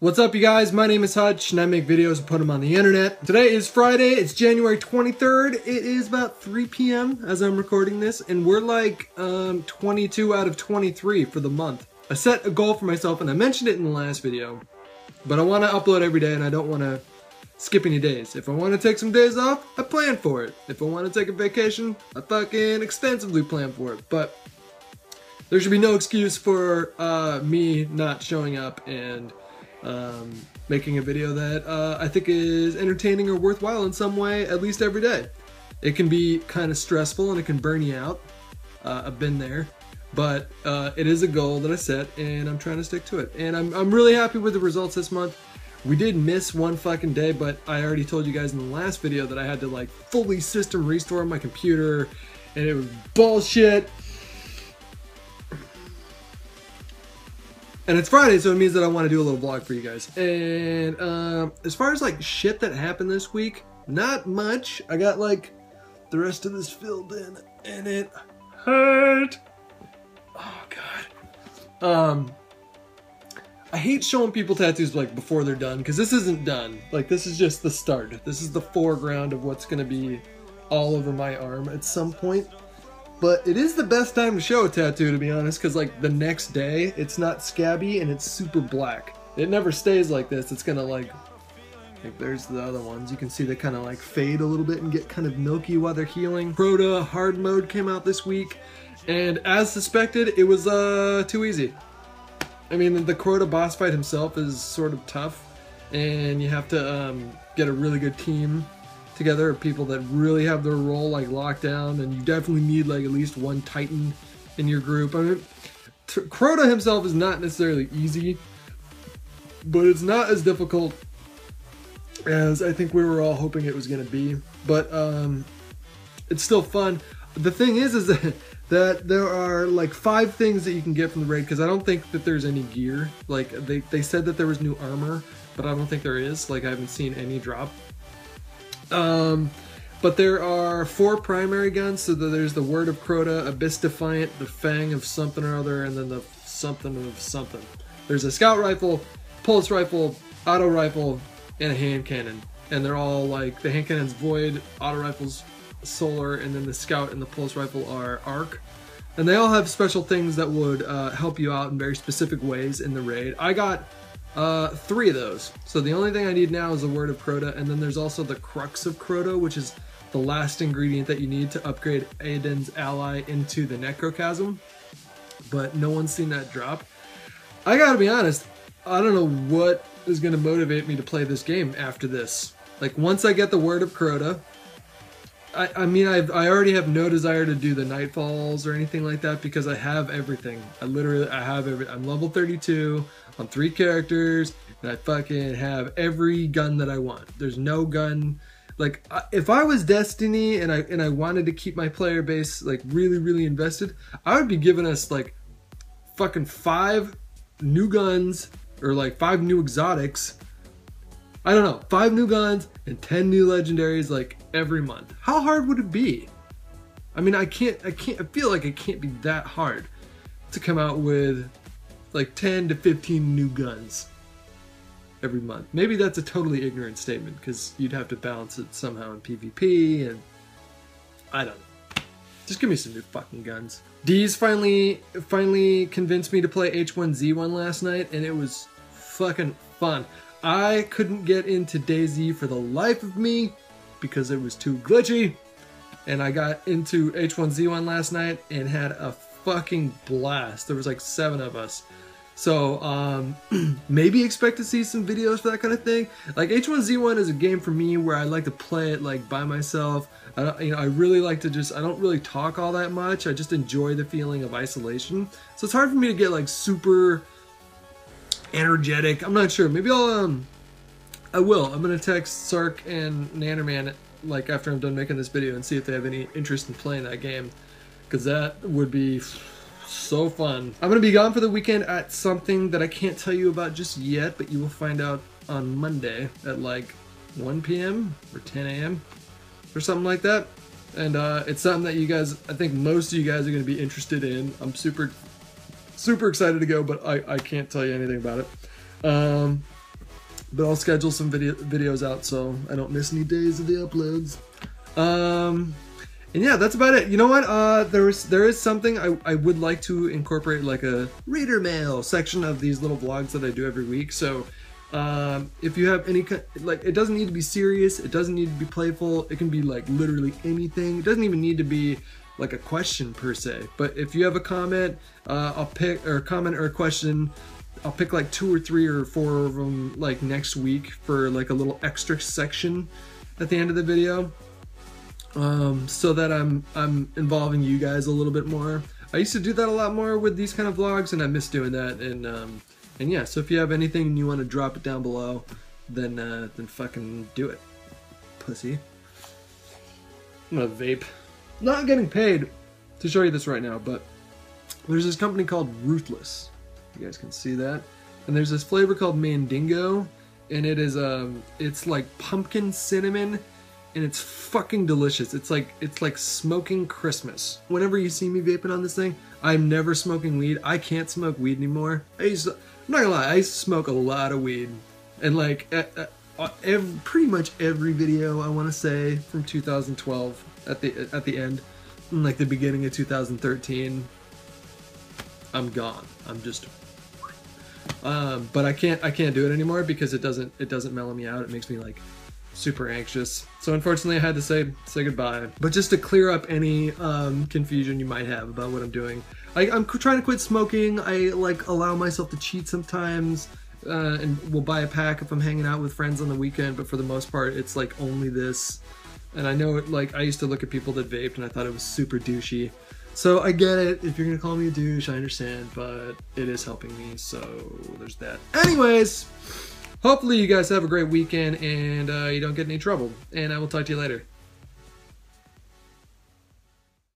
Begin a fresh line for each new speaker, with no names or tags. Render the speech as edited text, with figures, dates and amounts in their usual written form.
What's up, you guys? My name is Hutch and I make videos and put them on the internet. Today is Friday, it's January 23rd. It is about 3 p.m. as I'm recording this, and we're like 22 out of 23 for the month. I set a goal for myself and I mentioned it in the last video, but I want to upload every day and I don't want to skip any days. If I want to take some days off, I plan for it. If I want to take a vacation, I fucking extensively plan for it. But there should be no excuse for me not showing up and making a video that I think is entertaining or worthwhile in some way, at least every day. It can be kind of stressful and it can burn you out. I've been there, but it is a goal that I set and I'm trying to stick to it. And I'm really happy with the results this month. We did miss one fucking day, but I already told you guys in the last video that I had to like fully system restore my computer and it was bullshit. And it's Friday, so it means that I want to do a little vlog for you guys. And as far as like shit that happened this week, not much. I got like the rest of this filled in and it hurt. Oh god. I hate showing people tattoos like before they're done, because this isn't done. Like, this is just the start. This is the foreground of what's gonna be all over my arm at some point. But it is the best time to show a tattoo, to be honest, because like the next day, it's not scabby and it's super black. It never stays like this. It's gonna like there's the other ones. You can see they kind of like fade a little bit and get kind of milky while they're healing. Crota hard mode came out this week, and as suspected, it was too easy. I mean, the Crota boss fight himself is sort of tough, and you have to get a really good team together of people that really have their role like locked down, and you definitely need like at least one Titan in your group. I mean, Crota himself is not necessarily easy, but it's not as difficult as I think we were all hoping it was going to be. But it's still fun. The thing is that there are like 5 things that you can get from the raid, because I don't think that there's any gear. Like they said that there was new armor, but I don't think there is. Like, I haven't seen any drop. But there are 4 primary guns. So there's the Word of Crota, Abyss Defiant, the Fang of something or other, and then the something of something. There's a scout rifle, pulse rifle, auto rifle, and a hand cannon. And they're all like, the hand cannon's void, auto rifle's solar, and then the scout and the pulse rifle are arc. And they all have special things that would help you out in very specific ways in the raid. I got 3 of those. So the only thing I need now is the Word of Crota, and then there's also the Crux of Crota, which is the last ingredient that you need to upgrade Aiden's ally into the Necrochasm. But no one's seen that drop. I gotta be honest, I don't know what is gonna motivate me to play this game after this. Like, once I get the Word of Crota, I mean, I already have no desire to do the Nightfalls or anything like that, because I have everything. I have everything. I'm level 32 on 3 characters, and I fucking have every gun that I want. There's no gun. Like, if I was Destiny and I wanted to keep my player base like really invested, I would be giving us like fucking 5 new guns or like 5 new exotics. I don't know, 5 new guns and 10 new legendaries like every month. How hard would it be? I mean, I feel like it can't be that hard to come out with like 10 to 15 new guns every month. Maybe that's a totally ignorant statement, because you'd have to balance it somehow in PvP, and I don't know. Just give me some new fucking guns. D's finally convinced me to play H1Z1 last night, and it was fucking fun. I couldn't get into DayZ for the life of me because it was too glitchy, and I got into H1Z1 last night and had a fucking blast. There was like 7 of us. So maybe expect to see some videos for that kind of thing. Like, H1Z1 is a game for me where I like to play it like by myself. I really like to I don't really talk all that much. I just enjoy the feeling of isolation. So it's hard for me to get like super energetic. I'm not sure. Maybe I will. I'm gonna text Sark and Nannerman like after I'm done making this video and see if they have any interest in playing that game, because that would be so fun. I'm gonna be gone for the weekend at something that I can't tell you about just yet, but you will find out on Monday at like 1 p.m. or 10 a.m. or something like that. And it's something that you guys, I think most of you guys are gonna be interested in. I'm super excited to go, but I can't tell you anything about it. but I'll schedule some videos out so I don't miss any days of the uploads. And yeah, that's about it. You know what? There is something I would like to incorporate, like a reader mail section of these little vlogs that I do every week. So if you have any, like, it doesn't need to be serious. It doesn't need to be playful. It can be like literally anything. It doesn't even need to be like a question per se. But if you have a comment, I'll pick, or a comment or a question, I'll pick like 2 or 3 or 4 of them like next week for like a little extra section at the end of the video. So that I'm involving you guys a little bit more. I used to do that a lot more with these kind of vlogs, and I miss doing that. And yeah, so if you have anything and you want to drop it down below, then fucking do it, pussy. I'm gonna vape. Not getting paid to show you this right now, but there's this company called Ruthless. You guys can see that. And there's this flavor called Mandingo, and it is it's like pumpkin cinnamon. And it's fucking delicious. It's like smoking Christmas. Whenever you see me vaping on this thing, I'm never smoking weed. I can't smoke weed anymore. I'm not gonna lie, I used to smoke a lot of weed. And like, pretty much every video, I wanna say, from 2012, at the end, and like the beginning of 2013, I'm gone. I'm just, but I can't do it anymore because it doesn't mellow me out. It makes me like super anxious. So unfortunately I had to say goodbye. But just to clear up any confusion you might have about what I'm doing, I'm trying to quit smoking. I like allow myself to cheat sometimes, and will buy a pack if I'm hanging out with friends on the weekend, but for the most part it's like only this. And I know, like, I used to look at people that vaped and I thought it was super douchey. So I get it, if you're gonna call me a douche, I understand, but it is helping me, so there's that. Anyways, hopefully you guys have a great weekend and you don't get in any trouble, and I will talk to you later.